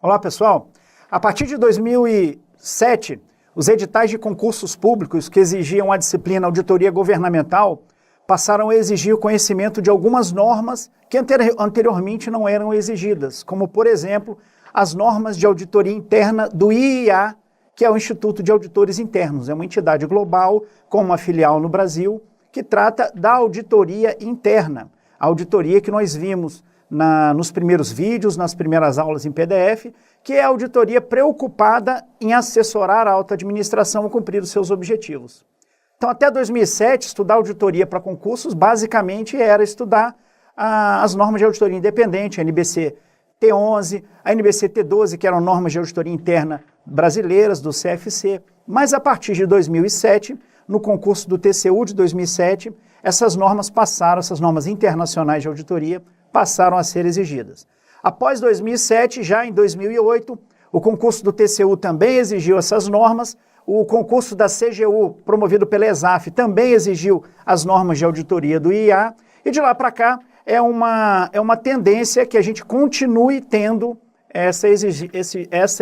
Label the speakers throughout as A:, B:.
A: Olá, pessoal. A partir de 2007, os editais de concursos públicos que exigiam a disciplina auditoria governamental passaram a exigir o conhecimento de algumas normas que anteriormente não eram exigidas, como, por exemplo, as normas de auditoria interna do IIA, que é o Instituto de Auditores Internos. É uma entidade global com uma filial no Brasil que trata da auditoria interna. A auditoria que nós vimos nos primeiros vídeos, nas primeiras aulas em PDF, que é a auditoria preocupada em assessorar a alta administração a cumprir os seus objetivos. Então, até 2007, estudar auditoria para concursos, basicamente, era estudar as normas de auditoria independente, a NBC T11, a NBC T12, que eram normas de auditoria interna brasileiras, do CFC, mas a partir de 2007, no concurso do TCU de 2007, essas normas internacionais de auditoria, passaram a ser exigidas. Após 2007, já em 2008, o concurso do TCU também exigiu essas normas, o concurso da CGU, promovido pela ESAF, também exigiu as normas de auditoria do IA, e de lá para cá é uma tendência que a gente continue tendo essa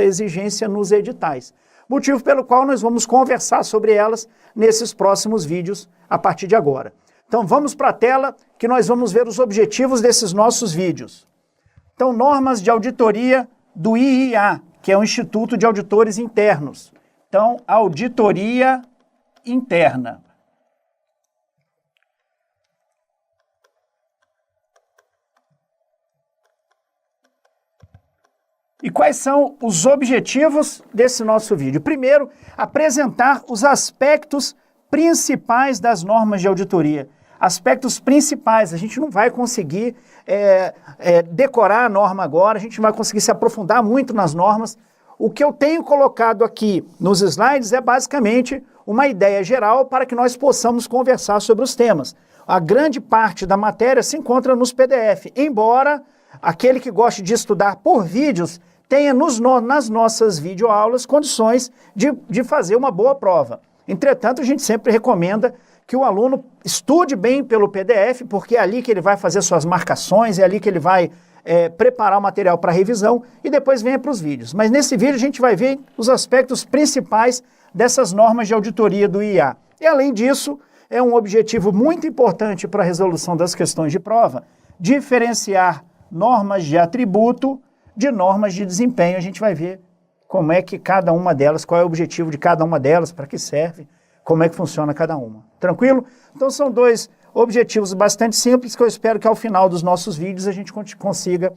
A: exigência nos editais. Motivo pelo qual nós vamos conversar sobre elas nesses próximos vídeos a partir de agora. Então vamos para a tela que nós vamos ver os objetivos desses nossos vídeos. Então, normas de auditoria do IIA, que é o Instituto de Auditores Internos. Então, auditoria interna. E quais são os objetivos desse nosso vídeo? Primeiro, apresentar os aspectos principais das normas de auditoria. Aspectos principais, a gente não vai conseguir decorar a norma agora, a gente não vai conseguir se aprofundar muito nas normas. O que eu tenho colocado aqui nos slides é basicamente uma ideia geral para que nós possamos conversar sobre os temas. A grande parte da matéria se encontra nos PDF, embora aquele que goste de estudar por vídeos tenha nas nossas videoaulas condições de fazer uma boa prova. Entretanto, a gente sempre recomenda que o aluno estude bem pelo PDF, porque é ali que ele vai fazer suas marcações, é ali que ele vai preparar o material para revisão e depois venha para os vídeos. Mas nesse vídeo a gente vai ver os aspectos principais dessas normas de auditoria do IA. E além disso, é um objetivo muito importante para a resolução das questões de prova, diferenciar normas de atributo de normas de desempenho. A gente vai ver como é que cada uma delas, qual é o objetivo de cada uma delas, para que serve, como é que funciona cada uma. Tranquilo? Então são dois objetivos bastante simples que eu espero que ao final dos nossos vídeos a gente consiga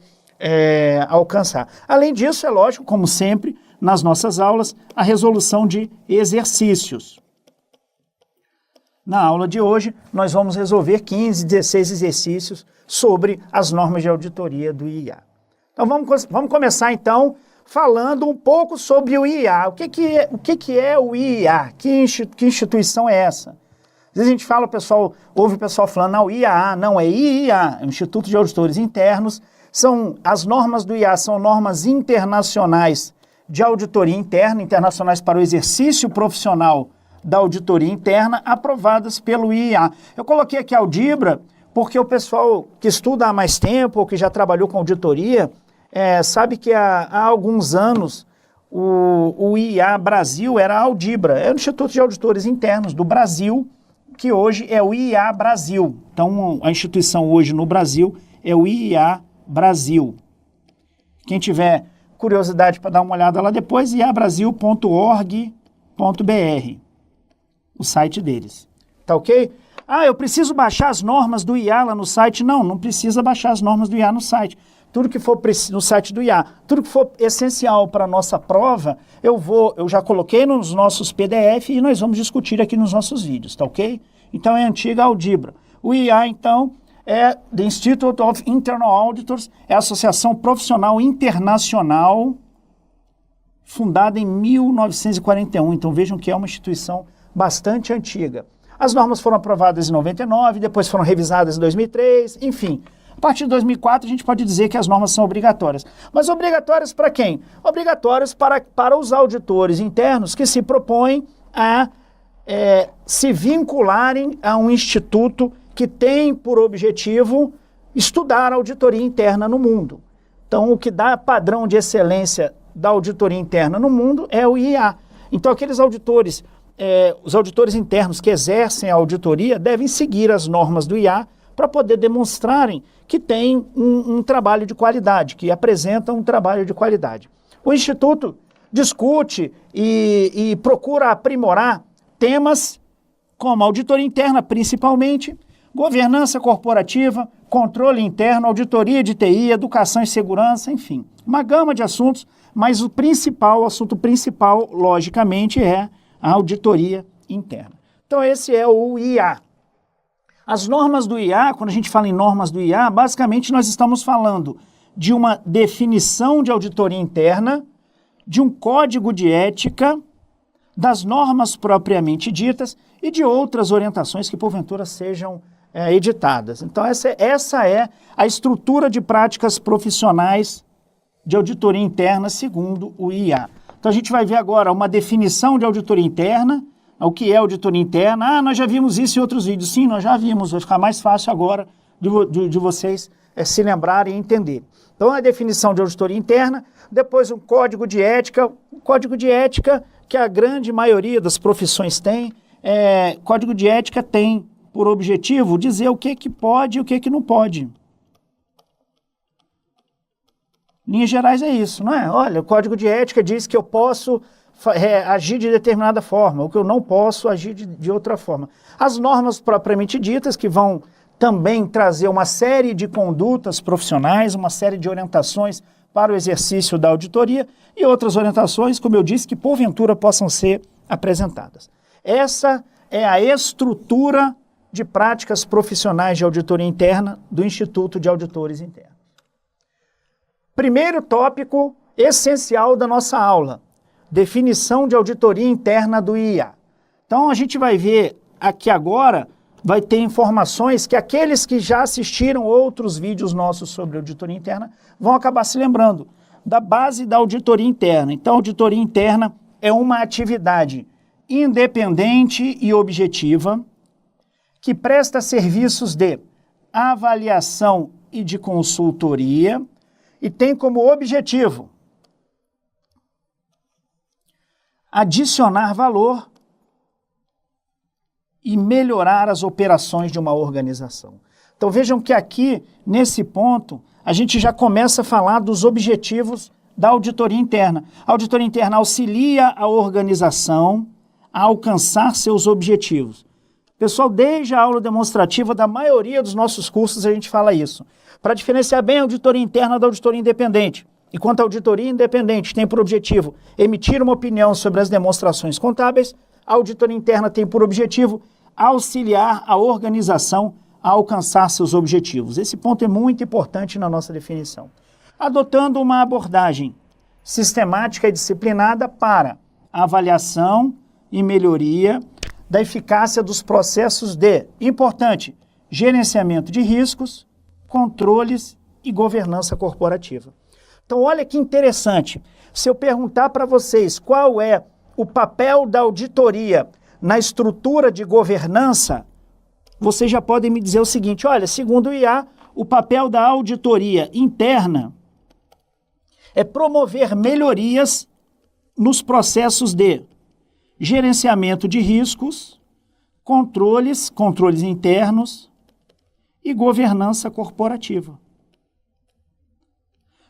A: alcançar. Além disso, é lógico, como sempre, nas nossas aulas, a resolução de exercícios. Na aula de hoje, nós vamos resolver 15, 16 exercícios sobre as normas de auditoria do IA. Então vamos começar então falando um pouco sobre o IA. O que é o IA? Que instituição é essa? Às vezes a gente fala, ouve o pessoal falando, não, IAA, não, é IIA, é o Instituto de Auditores Internos. As normas do IA são normas internacionais de auditoria interna, internacionais para o exercício profissional da auditoria interna, aprovadas pelo IIA. Eu coloquei aqui a Audibra, porque o pessoal que estuda há mais tempo, ou que já trabalhou com auditoria, sabe que há alguns anos o IA Brasil era a Audibra, era o Instituto de Auditores Internos do Brasil, que hoje é o IA Brasil. Então, a instituição hoje no Brasil é o IA Brasil. Quem tiver curiosidade para dar uma olhada lá depois, iabrasil.org.br, o site deles. Tá ok? Ah, eu preciso baixar as normas do IA lá no site? Não, não precisa baixar as normas do IA no site. Tudo que for no site do IA, tudo que for essencial para a nossa prova, eu já coloquei nos nossos PDF e nós vamos discutir aqui nos nossos vídeos, tá ok? Então é a antiga Audibra. O IA, então, é The Institute of Internal Auditors, é a Associação Profissional Internacional, fundada em 1941. Então vejam que é uma instituição bastante antiga. As normas foram aprovadas em 99, depois foram revisadas em 2003, enfim. A partir de 2004, a gente pode dizer que as normas são obrigatórias. Mas obrigatórias para quem? Obrigatórias para os auditores internos que se propõem a se vincularem a um instituto que tem por objetivo estudar a auditoria interna no mundo. Então, o que dá padrão de excelência da auditoria interna no mundo é o IA. Então, aqueles auditores, os auditores internos que exercem a auditoria devem seguir as normas do IA para poder demonstrarem que tem um trabalho de qualidade, que apresentam um trabalho de qualidade. O Instituto discute e procura aprimorar temas como auditoria interna, principalmente, governança corporativa, controle interno, auditoria de TI, educação e segurança, enfim, uma gama de assuntos, mas o assunto principal, logicamente, é a auditoria interna. Então, esse é o IA. As normas do IA, quando a gente fala em normas do IA, basicamente nós estamos falando de uma definição de auditoria interna, de um código de ética, das normas propriamente ditas e de outras orientações que, porventura, sejam editadas. Então, essa é a estrutura de práticas profissionais de auditoria interna segundo o IA. Então, a gente vai ver agora uma definição de auditoria interna, o que é auditoria interna. Ah, nós já vimos isso em outros vídeos. Sim, nós já vimos, vai ficar mais fácil agora de vocês se lembrarem e entenderem. Então, a definição de auditoria interna, depois um código de ética que a grande maioria das profissões tem. Código de ética tem por objetivo dizer o que pode e o que não pode. Em linhas gerais é isso, não é? Olha, o código de ética diz que eu posso agir de determinada forma, ou que eu não posso agir de outra forma. As normas propriamente ditas, que vão também trazer uma série de condutas profissionais, uma série de orientações para o exercício da auditoria e outras orientações, como eu disse, que porventura possam ser apresentadas. Essa é a estrutura de práticas profissionais de auditoria interna do Instituto de Auditores Internos. Primeiro tópico essencial da nossa aula, definição de auditoria interna do IA. Então, a gente vai ver aqui agora, vai ter informações que aqueles que já assistiram outros vídeos nossos sobre auditoria interna vão acabar se lembrando da base da auditoria interna. Então, a auditoria interna é uma atividade independente e objetiva que presta serviços de avaliação e de consultoria e tem como objetivo adicionar valor e melhorar as operações de uma organização. Então vejam que aqui, nesse ponto, a gente já começa a falar dos objetivos da auditoria interna. A auditoria interna auxilia a organização a alcançar seus objetivos. Pessoal, desde a aula demonstrativa da maioria dos nossos cursos a gente fala isso. Para diferenciar bem a auditoria interna da auditoria independente. Enquanto a auditoria independente tem por objetivo emitir uma opinião sobre as demonstrações contábeis, a auditoria interna tem por objetivo auxiliar a organização a alcançar seus objetivos. Esse ponto é muito importante na nossa definição. Adotando uma abordagem sistemática e disciplinada para a avaliação e melhoria da eficácia dos processos de, importante, gerenciamento de riscos, controles e governança corporativa. Então, olha que interessante. Se eu perguntar para vocês qual é o papel da auditoria na estrutura de governança, vocês já podem me dizer o seguinte, olha, segundo o IA, o papel da auditoria interna é promover melhorias nos processos de gerenciamento de riscos, controles internos e governança corporativa.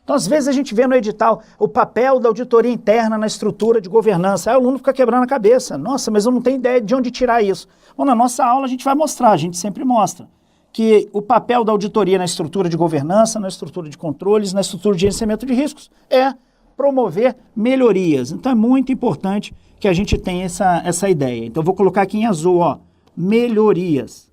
A: Então, às vezes a gente vê no edital o papel da auditoria interna na estrutura de governança. Aí o aluno fica quebrando a cabeça. Nossa, mas eu não tenho ideia de onde tirar isso. Bom, na nossa aula a gente vai mostrar, a gente sempre mostra, que o papel da auditoria na estrutura de governança, na estrutura de controles, na estrutura de gerenciamento de riscos é promover melhorias. Então é muito importante que a gente tenha essa ideia. Então eu vou colocar aqui em azul, ó, melhorias.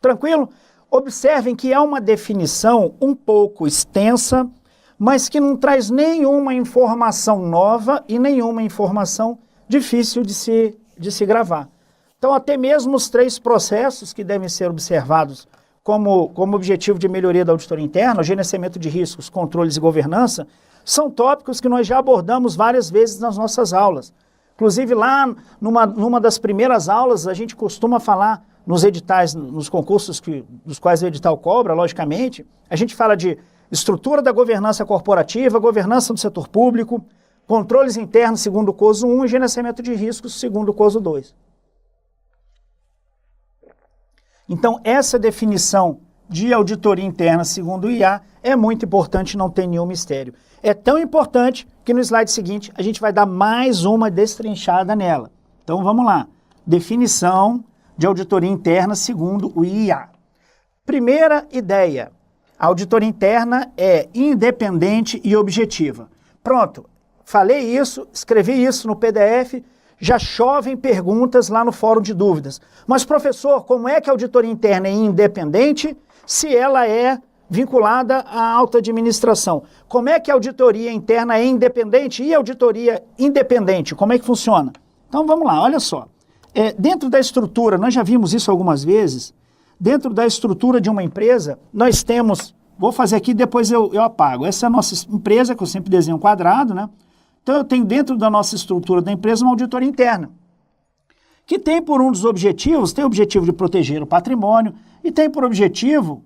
A: Tranquilo? Observem que é uma definição um pouco extensa, mas que não traz nenhuma informação nova e nenhuma informação difícil de se gravar. Então, até mesmo os 3 processos que devem ser observados como objetivo de melhoria da auditoria interna, o gerenciamento de riscos, controles e governança, são tópicos que nós já abordamos várias vezes nas nossas aulas. Inclusive, lá numa das primeiras aulas, a gente costuma falar nos editais, nos concursos dos quais o edital cobra, logicamente, a gente fala de estrutura da governança corporativa, governança do setor público, controles internos segundo o COSO 1 e gerenciamento de riscos segundo o COSO 2. Então, essa definição de auditoria interna segundo o IA é muito importante, não tem nenhum mistério. É tão importante que no slide seguinte a gente vai dar mais uma destrinchada nela. Então, vamos lá. Definição de auditoria interna segundo o IA. Primeira ideia. A auditoria interna é independente e objetiva. Pronto, falei isso, escrevi isso no PDF, já chovem perguntas lá no fórum de dúvidas. Mas, professor, como é que a auditoria interna é independente se ela é vinculada à alta administração? Como é que a auditoria interna é independente e a auditoria independente? Como é que funciona? Então, vamos lá, olha só. Dentro da estrutura, nós já vimos isso algumas vezes, dentro da estrutura de uma empresa, nós temos, vou fazer aqui, depois eu apago. Essa é a nossa empresa, que eu sempre desenho um quadrado, né? Então eu tenho dentro da nossa estrutura da empresa uma auditoria interna, que tem por um dos objetivos, tem o objetivo de proteger o patrimônio e tem por objetivo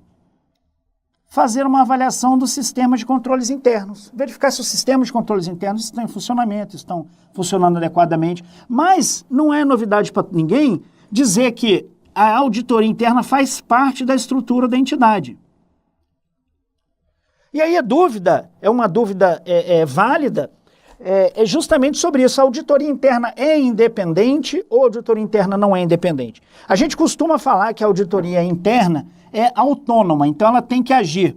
A: fazer uma avaliação do sistema de controles internos, verificar se os sistemas de controles internos estão em funcionamento, estão funcionando adequadamente. Mas não é novidade para ninguém dizer que a auditoria interna faz parte da estrutura da entidade. E aí a dúvida, é uma dúvida válida, é justamente sobre isso. A auditoria interna é independente ou a auditoria interna não é independente? A gente costuma falar que a auditoria interna é autônoma, então ela tem que agir.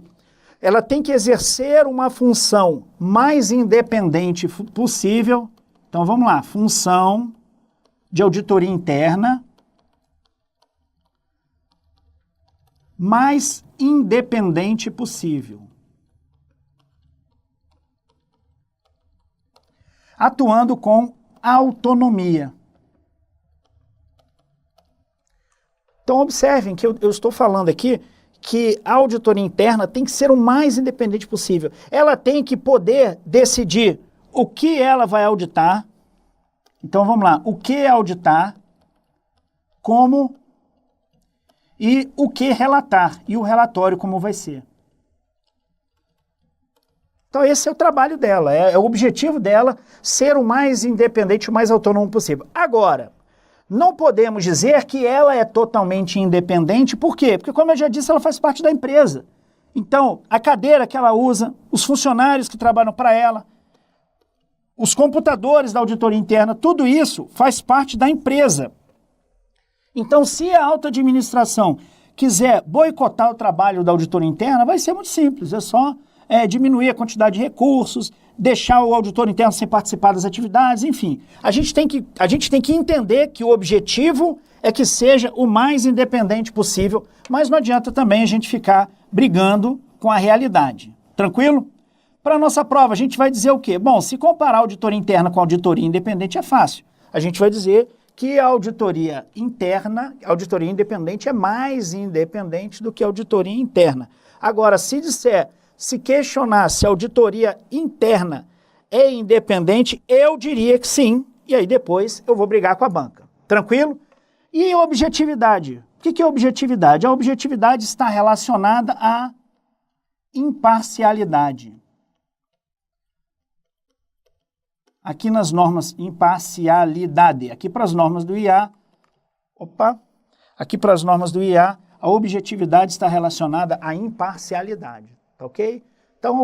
A: Ela tem que exercer uma função mais independente possível. Então vamos lá, função de auditoria interna mais independente possível, atuando com autonomia. Então observem que eu estou falando aqui que a auditoria interna tem que ser o mais independente possível. Ela tem que poder decidir o que ela vai auditar. Então vamos lá, o que auditar, como e o que relatar, e o relatório como vai ser. Então esse é o trabalho dela, é o objetivo dela ser o mais independente, o mais autônomo possível. Agora, não podemos dizer que ela é totalmente independente, por quê? Porque, como eu já disse, ela faz parte da empresa. Então, a cadeira que ela usa, os funcionários que trabalham para ela, os computadores da auditoria interna, tudo isso faz parte da empresa. Então, se a alta administração quiser boicotar o trabalho da auditoria interna, vai ser muito simples, é só diminuir a quantidade de recursos, deixar o auditor interno sem participar das atividades, enfim. A gente tem que entender que o objetivo é que seja o mais independente possível, mas não adianta também a gente ficar brigando com a realidade. Tranquilo? Para a nossa prova, a gente vai dizer o quê? Bom, se comparar a auditoria interna com a auditoria independente é fácil. A gente vai dizer que a auditoria interna, a auditoria independente é mais independente do que a auditoria interna. Agora, se questionar se a auditoria interna é independente, eu diria que sim, e aí depois eu vou brigar com a banca. Tranquilo? E objetividade? O que é objetividade? A objetividade está relacionada à imparcialidade. Aqui nas normas, imparcialidade. Aqui para as normas do IA, aqui para as normas do IA, a objetividade está relacionada à imparcialidade. Ok? Então,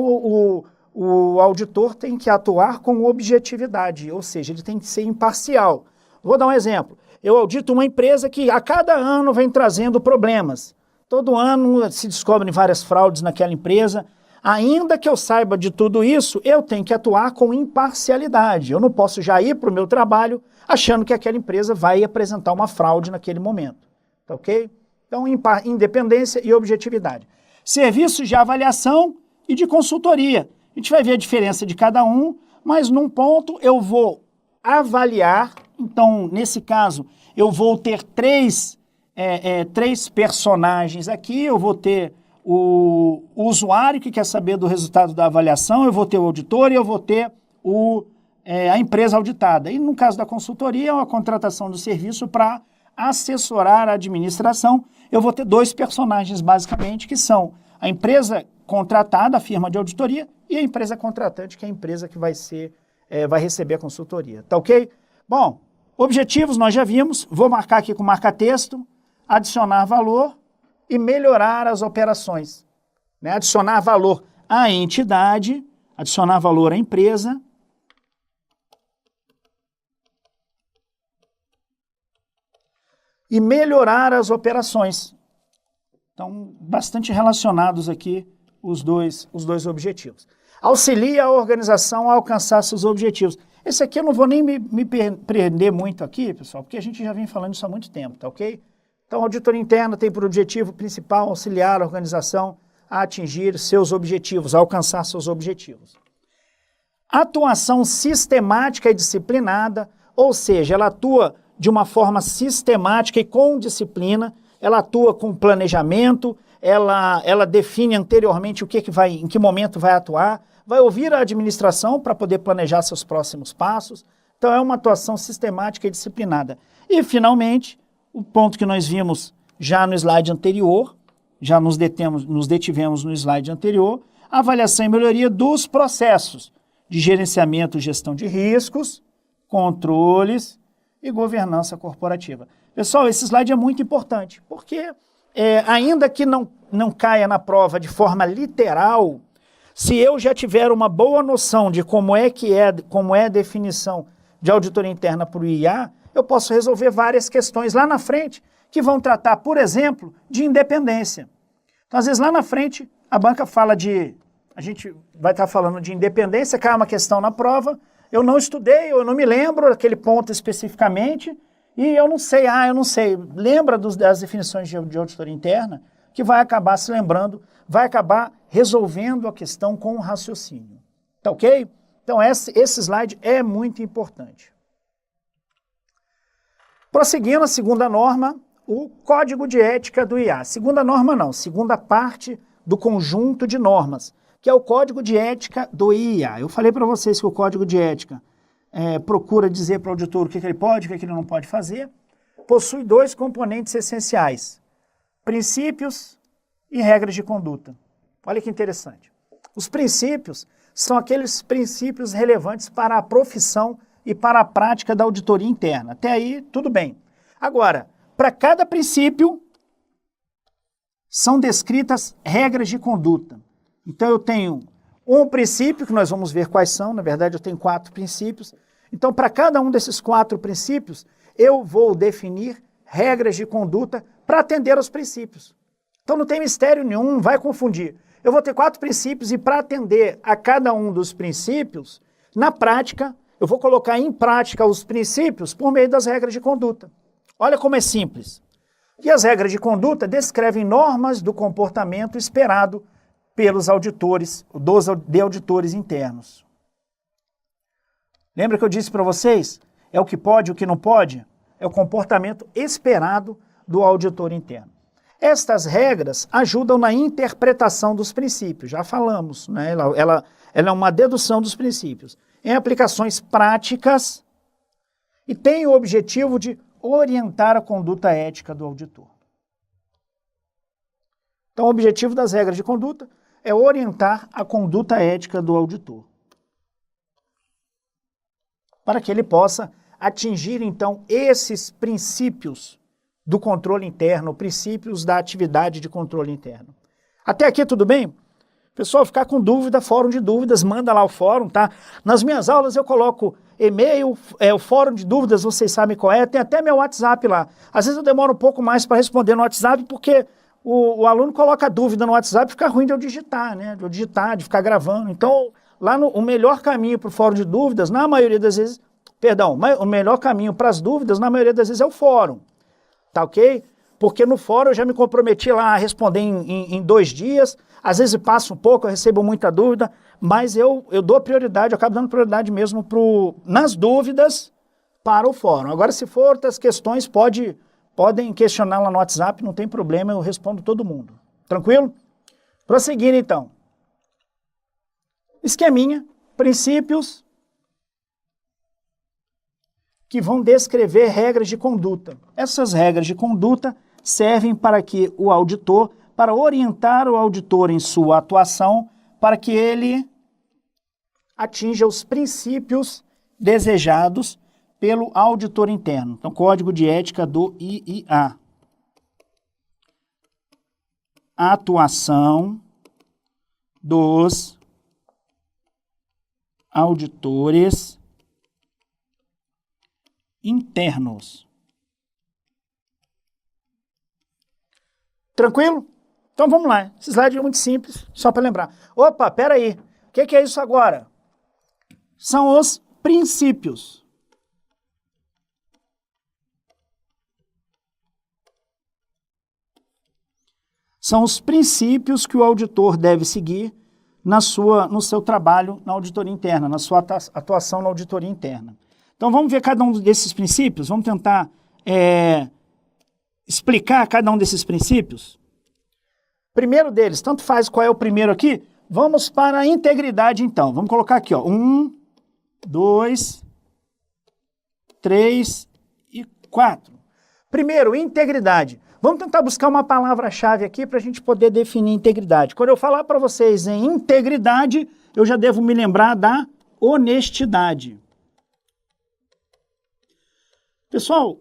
A: o auditor tem que atuar com objetividade, ou seja, ele tem que ser imparcial. Vou dar um exemplo. Eu audito uma empresa que a cada ano vem trazendo problemas. Todo ano se descobrem várias fraudes naquela empresa. Ainda que eu saiba de tudo isso, eu tenho que atuar com imparcialidade. Eu não posso já ir para o meu trabalho achando que aquela empresa vai apresentar uma fraude naquele momento. Tá ok? Então, independência e objetividade. Serviços de avaliação e de consultoria. A gente vai ver a diferença de cada um, mas num ponto eu vou avaliar. Então, nesse caso, eu vou ter três personagens aqui. Eu vou ter o usuário que quer saber do resultado da avaliação, eu vou ter o auditor e eu vou ter a empresa auditada. E no caso da consultoria, é uma contratação do serviço para assessorar a administração. Eu vou ter dois personagens, basicamente, que são A empresa contratada, a firma de auditoria, e a empresa contratante, que é a empresa que vai receber a consultoria. Tá ok? Bom, objetivos nós já vimos. Vou marcar aqui com marca-texto, adicionar valor e melhorar as operações. Né? Adicionar valor à entidade, adicionar valor à empresa. E melhorar as operações. Então, bastante relacionados aqui os dois objetivos. Auxilia a organização a alcançar seus objetivos. Esse aqui eu não vou nem me prender muito aqui, pessoal, porque a gente já vem falando isso há muito tempo, tá ok? Então, a auditoria interna tem por objetivo principal auxiliar a organização a atingir seus objetivos, a alcançar seus objetivos. Atuação sistemática e disciplinada, ou seja, ela atua de uma forma sistemática e com disciplina, ela atua com planejamento, ela define anteriormente em que momento vai atuar, vai ouvir a administração para poder planejar seus próximos passos. Então é uma atuação sistemática e disciplinada. E, finalmente, o ponto que nós vimos já no slide anterior, já nos detivemos no slide anterior, a avaliação e melhoria dos processos de gerenciamento e gestão de riscos, controles e governança corporativa. Pessoal, esse slide é muito importante, porque ainda que não caia na prova de forma literal, se eu já tiver uma boa noção de como é a definição de auditoria interna para o IA, eu posso resolver várias questões lá na frente que vão tratar, por exemplo, de independência. Então, às vezes, lá na frente, a banca fala a gente vai estar falando de independência, cai uma questão na prova, eu não estudei, eu não me lembro daquele ponto especificamente, e eu não sei. Lembra das definições de auditoria interna, que vai acabar se lembrando, vai acabar resolvendo a questão com o raciocínio. Tá ok? Então, esse slide é muito importante. Prosseguindo a segunda norma, o Código de Ética do IA. Segunda norma não, segunda parte do conjunto de normas, que é o Código de Ética do IA. Eu falei para vocês que o Código de Ética procura dizer para o auditor o que ele pode, o que ele não pode fazer. Possui dois componentes essenciais: princípios e regras de conduta. Olha que interessante. Os princípios são aqueles princípios relevantes para a profissão e para a prática da auditoria interna. Até aí, tudo bem. Agora, para cada princípio, são descritas regras de conduta. Então, eu tenho um princípio, que nós vamos ver quais são, na verdade, eu tenho 4 princípios. Então, para cada um desses 4 princípios, eu vou definir regras de conduta para atender aos princípios. Então, não tem mistério nenhum, não vai confundir. Eu vou ter 4 princípios e para atender a cada um dos princípios, na prática, eu vou colocar em prática os princípios por meio das regras de conduta. Olha como é simples. E as regras de conduta descrevem normas do comportamento esperado pelos auditores, de auditores internos. Lembra que eu disse para vocês? É o que pode, o que não pode? É o comportamento esperado do auditor interno. Estas regras ajudam na interpretação dos princípios, já falamos, né? Ela é uma dedução dos princípios, em aplicações práticas e tem o objetivo de orientar a conduta ética do auditor. Então, o objetivo das regras de conduta é orientar a conduta ética do auditor, para que ele possa atingir, então, esses princípios do controle interno, princípios da atividade de controle interno. Até aqui tudo bem? Pessoal, ficar com dúvida, fórum de dúvidas, manda lá o fórum, tá? Nas minhas aulas eu coloco e-mail, o fórum de dúvidas, vocês sabem qual é, tem até meu WhatsApp lá. Às vezes eu demoro um pouco mais para responder no WhatsApp, porque o aluno coloca dúvida no WhatsApp, fica ruim de eu digitar, né? De ficar gravando. Então, lá o melhor caminho para o fórum de dúvidas, na maioria das vezes, o melhor caminho para as dúvidas, na maioria das vezes, é o fórum. Tá ok? Porque no fórum eu já me comprometi lá a responder em 2 dias, às vezes passa um pouco, eu recebo muita dúvida, mas eu dou prioridade, eu acabo dando prioridade mesmo nas dúvidas para o fórum. Agora, se for outras questões, podem questionar lá no WhatsApp, não tem problema, eu respondo todo mundo. Tranquilo? Prosseguindo, então. Esqueminha, princípios que vão descrever regras de conduta. Essas regras de conduta servem para que o auditor para orientar o auditor em sua atuação para que ele atinja os princípios desejados pelo auditor interno. Então, Código de Ética do IIA. Atuação dos auditores internos. Tranquilo? Então vamos lá. Esse slide é muito simples, só para lembrar. Opa, peraí. O que é isso agora? São os princípios. São os princípios que o auditor deve seguir no seu trabalho na auditoria interna, na sua atuação na auditoria interna. Então vamos ver cada um desses princípios, vamos tentar explicar cada um desses princípios. Primeiro deles, tanto faz qual é o primeiro aqui, vamos para a integridade então. Vamos colocar aqui, ó, 1, 2, 3 e 4. Primeiro, integridade. Vamos tentar buscar uma palavra-chave aqui para a gente poder definir integridade. Quando eu falar para vocês em integridade, eu já devo me lembrar da honestidade. Pessoal,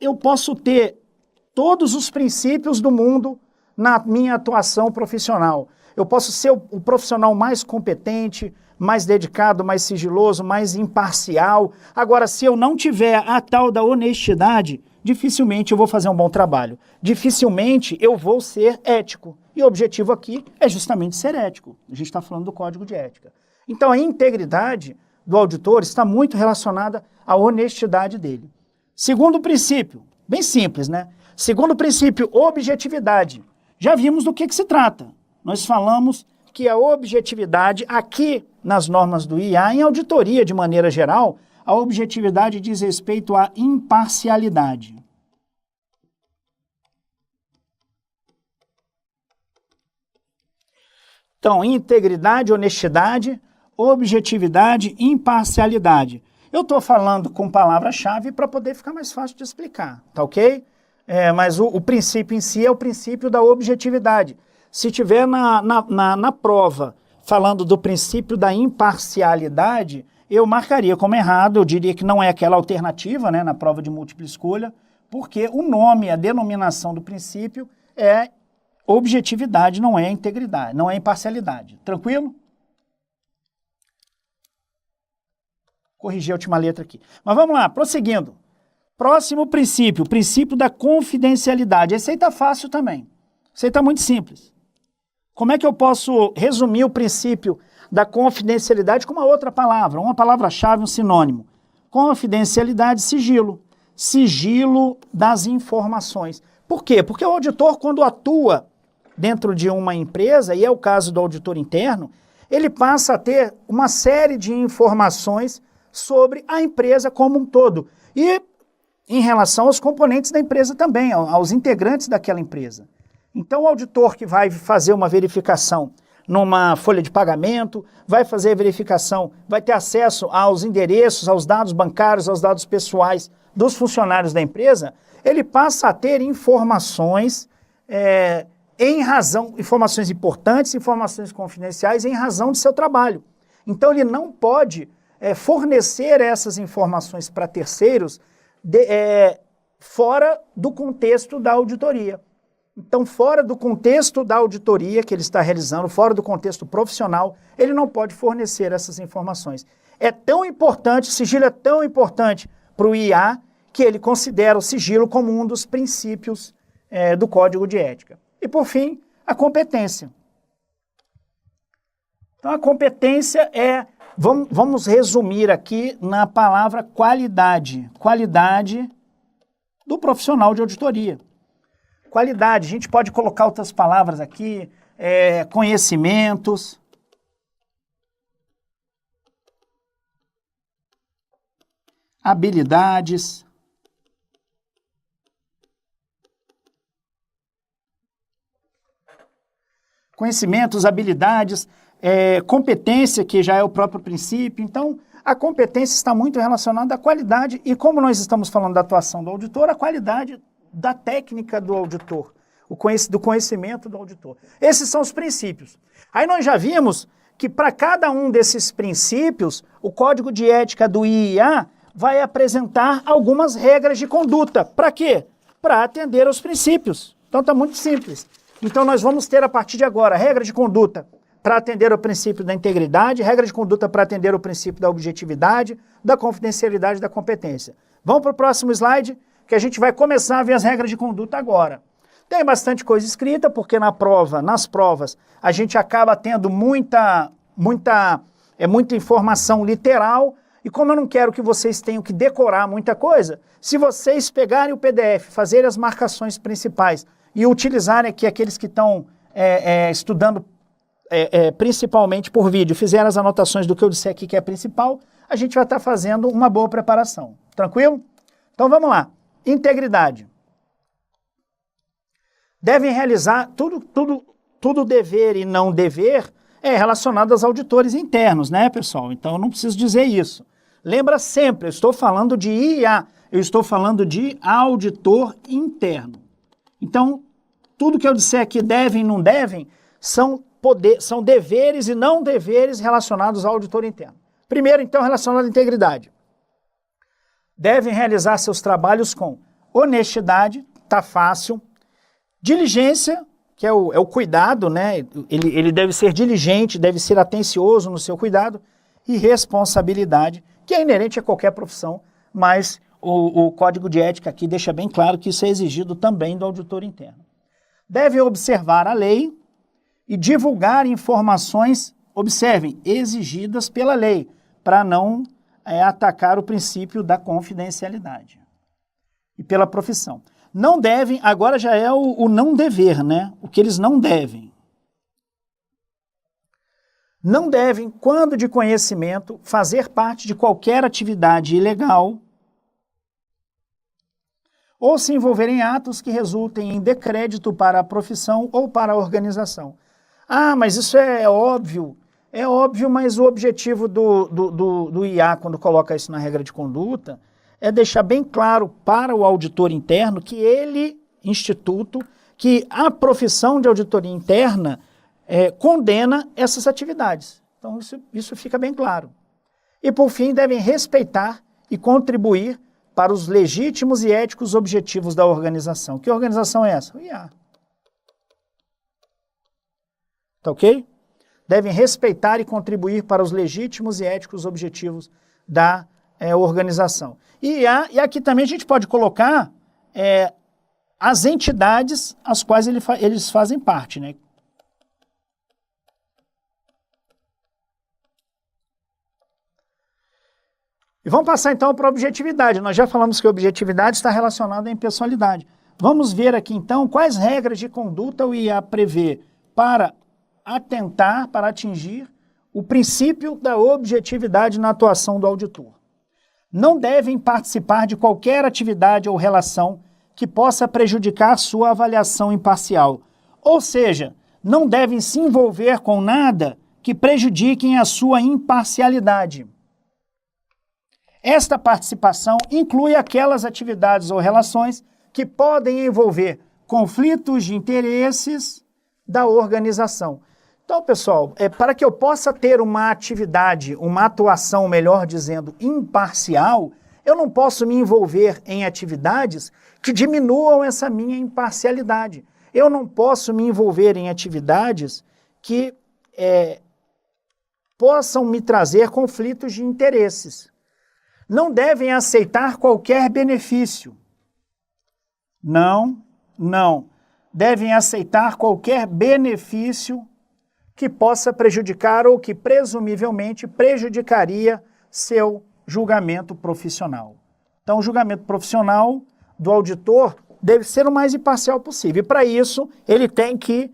A: eu posso ter todos os princípios do mundo na minha atuação profissional. Eu posso ser o profissional mais competente, mais dedicado, mais sigiloso, mais imparcial. Agora, se eu não tiver a tal da honestidade, dificilmente eu vou fazer um bom trabalho. Dificilmente eu vou ser ético. E o objetivo aqui é justamente ser ético. A gente está falando do Código de Ética. Então, a integridade do auditor está muito relacionada à honestidade dele. Segundo princípio, bem simples, né? Segundo princípio, objetividade. Já vimos do que se trata. Nós falamos que a objetividade, aqui nas normas do IA, em auditoria de maneira geral, a objetividade diz respeito à imparcialidade. Então, integridade, honestidade, objetividade, imparcialidade. Eu estou falando com palavra-chave para poder ficar mais fácil de explicar, tá ok? Mas o princípio em si é o princípio da objetividade. Se tiver na prova falando do princípio da imparcialidade, eu marcaria como errado, eu diria que não é aquela alternativa, né, na prova de múltipla escolha, porque o nome, a denominação do princípio é objetividade, não é integridade, não é imparcialidade. Tranquilo? Corrigi a última letra aqui. Mas vamos lá, prosseguindo. Próximo princípio, o princípio da confidencialidade. Esse aí está fácil também. Esse aí está muito simples. Como é que eu posso resumir o princípio da confidencialidade com uma outra palavra, uma palavra-chave, um sinônimo? Confidencialidade, sigilo. Sigilo das informações. Por quê? Porque o auditor, quando atua dentro de uma empresa, e é o caso do auditor interno, ele passa a ter uma série de informações sobre a empresa como um todo. E em relação aos componentes da empresa também, aos integrantes daquela empresa. Então, o auditor que vai fazer uma verificação numa folha de pagamento, vai fazer a verificação, vai ter acesso aos endereços, aos dados bancários, aos dados pessoais dos funcionários da empresa, ele passa a ter informações informações importantes, informações confidenciais em razão do seu trabalho. Então, ele não pode fornecer essas informações para terceiros fora do contexto da auditoria. Então, fora do contexto da auditoria que ele está realizando, fora do contexto profissional, ele não pode fornecer essas informações. É tão importante, o sigilo é tão importante para o IA, que ele considera o sigilo como um dos princípios do Código de Ética. E, por fim, a competência. Então, a competência vamos resumir aqui na palavra qualidade. Qualidade do profissional de auditoria. Qualidade, a gente pode colocar outras palavras aqui, conhecimentos, habilidades, competência, que já é o próprio princípio. Então, a competência está muito relacionada à qualidade e, como nós estamos falando da atuação do auditor, a qualidade da técnica do auditor. do conhecimento do auditor. Esses são os princípios. Aí nós já vimos que para cada um desses princípios, o Código de Ética do IIA vai apresentar algumas regras de conduta. Para quê? Para atender aos princípios. Então está muito simples. Então nós vamos ter a partir de agora regra de conduta para atender ao princípio da integridade, regra de conduta para atender ao princípio da objetividade, da confidencialidade e da competência. Vamos para o próximo slide, que a gente vai começar a ver as regras de conduta agora. Tem bastante coisa escrita, porque nas provas, a gente acaba tendo muita informação literal, e como eu não quero que vocês tenham que decorar muita coisa, se vocês pegarem o PDF, fazerem as marcações principais e utilizarem aqui aqueles que estão estudando principalmente por vídeo, fizeram as anotações do que eu disser aqui que é principal, a gente vai estar fazendo uma boa preparação. Tranquilo? Então vamos lá. Integridade. Devem realizar tudo dever e não dever relacionado aos auditores internos, né, pessoal? Então eu não preciso dizer isso. Lembra sempre, eu estou falando de IA, eu estou falando de auditor interno. Então, tudo que eu disser aqui devem e não devem são deveres e não deveres relacionados ao auditor interno. Primeiro, então, relacionado à integridade. Devem realizar seus trabalhos com honestidade, tá fácil, diligência, que é o cuidado, né? Ele deve ser diligente, deve ser atencioso no seu cuidado, e responsabilidade, que é inerente a qualquer profissão, mas o Código de Ética aqui deixa bem claro que isso é exigido também do auditor interno. Devem observar a lei e divulgar informações, observem, exigidas pela lei, para não atacar o princípio da confidencialidade. E pela profissão. Não devem, agora já é o não dever, né? O que eles não devem. Não devem, quando de conhecimento, fazer parte de qualquer atividade ilegal ou se envolver em atos que resultem em decrédito para a profissão ou para a organização. Ah, mas isso é óbvio. É óbvio, mas o objetivo do IA, quando coloca isso na regra de conduta, é deixar bem claro para o auditor interno que ele, instituto, que a profissão de auditoria interna condena essas atividades. Então isso fica bem claro. E por fim, devem respeitar e contribuir para os legítimos e éticos objetivos da organização. Que organização é essa? O IA. Tá ok? Devem respeitar e contribuir para os legítimos e éticos objetivos da organização. E aqui também a gente pode colocar as entidades às quais eles fazem parte, né? E vamos passar então para a objetividade. Nós já falamos que a objetividade está relacionada à impessoalidade. Vamos ver aqui então quais regras de conduta o IA prevê para atingir o princípio da objetividade na atuação do auditor. Não devem participar de qualquer atividade ou relação que possa prejudicar sua avaliação imparcial. Ou seja, não devem se envolver com nada que prejudiquem a sua imparcialidade. Esta participação inclui aquelas atividades ou relações que podem envolver conflitos de interesses da organização. Então, pessoal, para que eu possa ter uma atividade, uma atuação, melhor dizendo, imparcial, eu não posso me envolver em atividades que diminuam essa minha imparcialidade. Eu não posso me envolver em atividades que possam me trazer conflitos de interesses. Não devem aceitar qualquer benefício. Não. Devem aceitar qualquer benefício que possa prejudicar ou que presumivelmente prejudicaria seu julgamento profissional. Então, o julgamento profissional do auditor deve ser o mais imparcial possível. E, para isso, ele tem que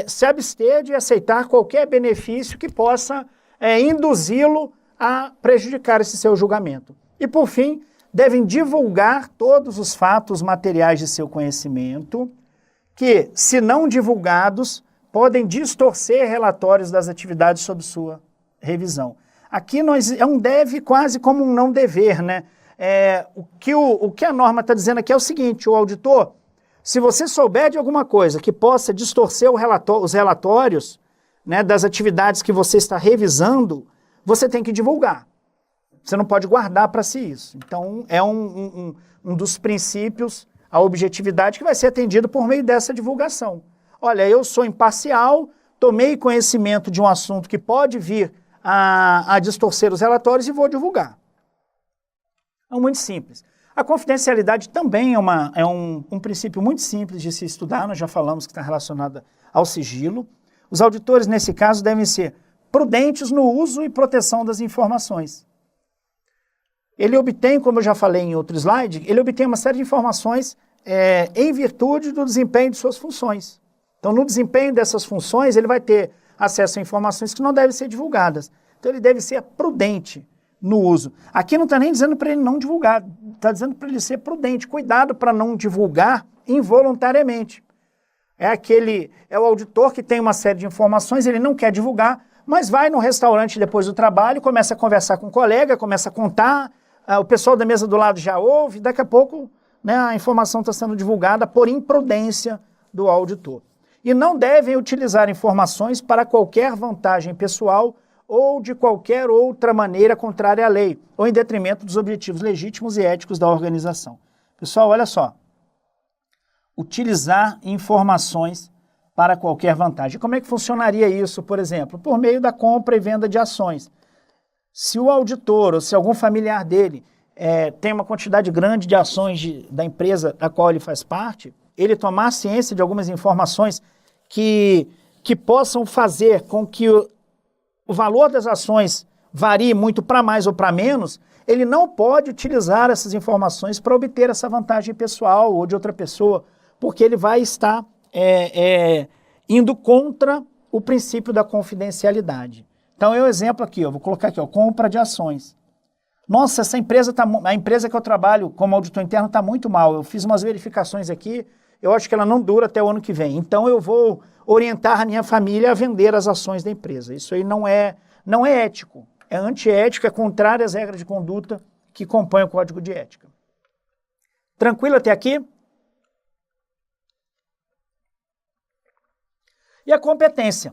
A: se abster de aceitar qualquer benefício que possa induzi-lo a prejudicar esse seu julgamento. E, por fim, devem divulgar todos os fatos materiais de seu conhecimento que, se não divulgados, podem distorcer relatórios das atividades sob sua revisão. Aqui é um deve quase como um não dever, né? O que a norma está dizendo aqui é o seguinte: o auditor Se você souber de alguma coisa que possa distorcer os relatórios, né, das atividades que você está revisando, você tem que divulgar. Você não pode guardar para si isso. Então, é um dos princípios, a objetividade, que vai ser atendido por meio dessa divulgação. Olha, eu sou imparcial, tomei conhecimento de um assunto que pode vir a distorcer os relatórios e vou divulgar. É muito simples. A confidencialidade também é um princípio muito simples de se estudar, nós já falamos que está relacionado ao sigilo. Os auditores, nesse caso, devem ser prudentes no uso e proteção das informações. Ele obtém, como eu já falei em outro slide, ele obtém uma série de informações em virtude do desempenho de suas funções. Então, no desempenho dessas funções, ele vai ter acesso a informações que não devem ser divulgadas. Então, ele deve ser prudente no uso. Aqui não está nem dizendo para ele não divulgar, está dizendo para ele ser prudente. Cuidado para não divulgar involuntariamente. É o auditor que tem uma série de informações, ele não quer divulgar, mas vai no restaurante depois do trabalho, começa a conversar com o colega, começa a contar, o pessoal da mesa do lado já ouve, daqui a pouco, né, a informação está sendo divulgada por imprudência do auditor. E não devem utilizar informações para qualquer vantagem pessoal ou de qualquer outra maneira contrária à lei, ou em detrimento dos objetivos legítimos e éticos da organização. Pessoal, olha só. Utilizar informações para qualquer vantagem. Como é que funcionaria isso, por exemplo? Por meio da compra e venda de ações. Se o auditor ou se algum familiar dele tem uma quantidade grande de ações da empresa da qual ele faz parte, ele tomar ciência de algumas informações que possam fazer com que o valor das ações varie muito para mais ou para menos, ele não pode utilizar essas informações para obter essa vantagem pessoal ou de outra pessoa, porque ele vai estar indo contra o princípio da confidencialidade. Então, é um exemplo aqui, eu vou colocar aqui, compra de ações. Nossa, a empresa que eu trabalho como auditor interno está muito mal, eu fiz umas verificações aqui, eu acho que ela não dura até o ano que vem, então eu vou orientar a minha família a vender as ações da empresa. Isso aí não é ético, é antiético, é contrário às regras de conduta que compõem o Código de Ética. Tranquilo até aqui? E a competência.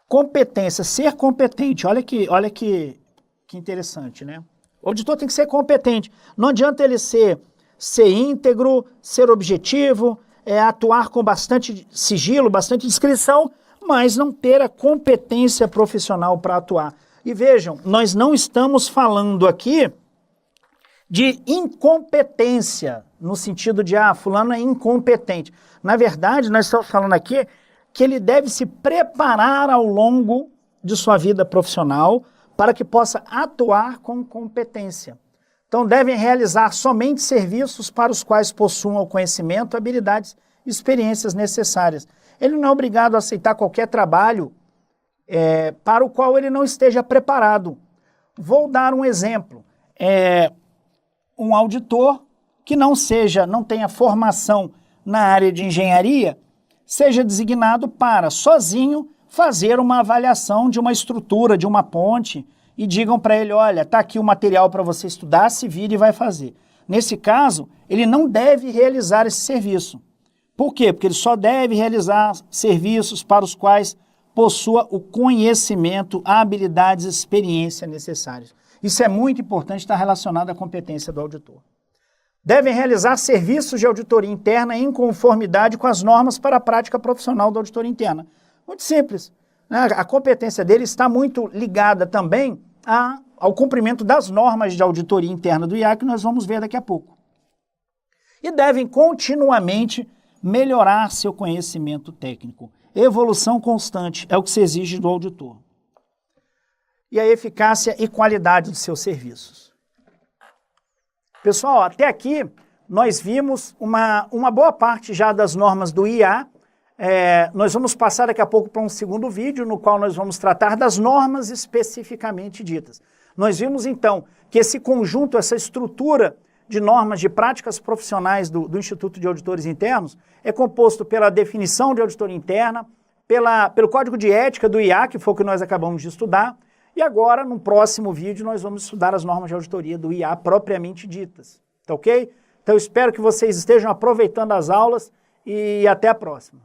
A: Competência, ser competente, olha que interessante, né? O auditor tem que ser competente. Não adianta ele ser íntegro, ser objetivo, atuar com bastante sigilo, bastante discrição, mas não ter a competência profissional para atuar. E vejam, nós não estamos falando aqui de incompetência, no sentido de, fulano é incompetente. Na verdade, nós estamos falando aqui que ele deve se preparar ao longo de sua vida profissional para que possa atuar com competência. Então, devem realizar somente serviços para os quais possuam o conhecimento, habilidades e experiências necessárias. Ele não é obrigado a aceitar qualquer trabalho para o qual ele não esteja preparado. Vou dar um exemplo. Um auditor que não tenha formação na área de engenharia, seja designado para, sozinho, fazer uma avaliação de uma estrutura, de uma ponte, e digam para ele, olha, está aqui o material para você estudar, se vire e vai fazer. Nesse caso, ele não deve realizar esse serviço. Por quê? Porque ele só deve realizar serviços para os quais possua o conhecimento, habilidades e experiência necessários. Isso é muito importante, está relacionado à competência do auditor. Devem realizar serviços de auditoria interna em conformidade com as normas para a prática profissional da auditoria interna. Muito simples. Né? A competência dele está muito ligada também ao cumprimento das normas de auditoria interna do IA, que nós vamos ver daqui a pouco. E devem continuamente melhorar seu conhecimento técnico. Evolução constante é o que se exige do auditor. E a eficácia e qualidade dos seus serviços. Pessoal, até aqui nós vimos uma boa parte já das normas do IA. Nós vamos passar daqui a pouco para um segundo vídeo, no qual nós vamos tratar das normas especificamente ditas. Nós vimos então que esse conjunto, essa estrutura de normas de práticas profissionais do Instituto de Auditores Internos é composto pela definição de auditoria interna, pelo Código de Ética do IA, que foi o que nós acabamos de estudar, e agora, no próximo vídeo, nós vamos estudar as normas de auditoria do IA propriamente ditas, tá ok? Então, eu espero que vocês estejam aproveitando as aulas e até a próxima.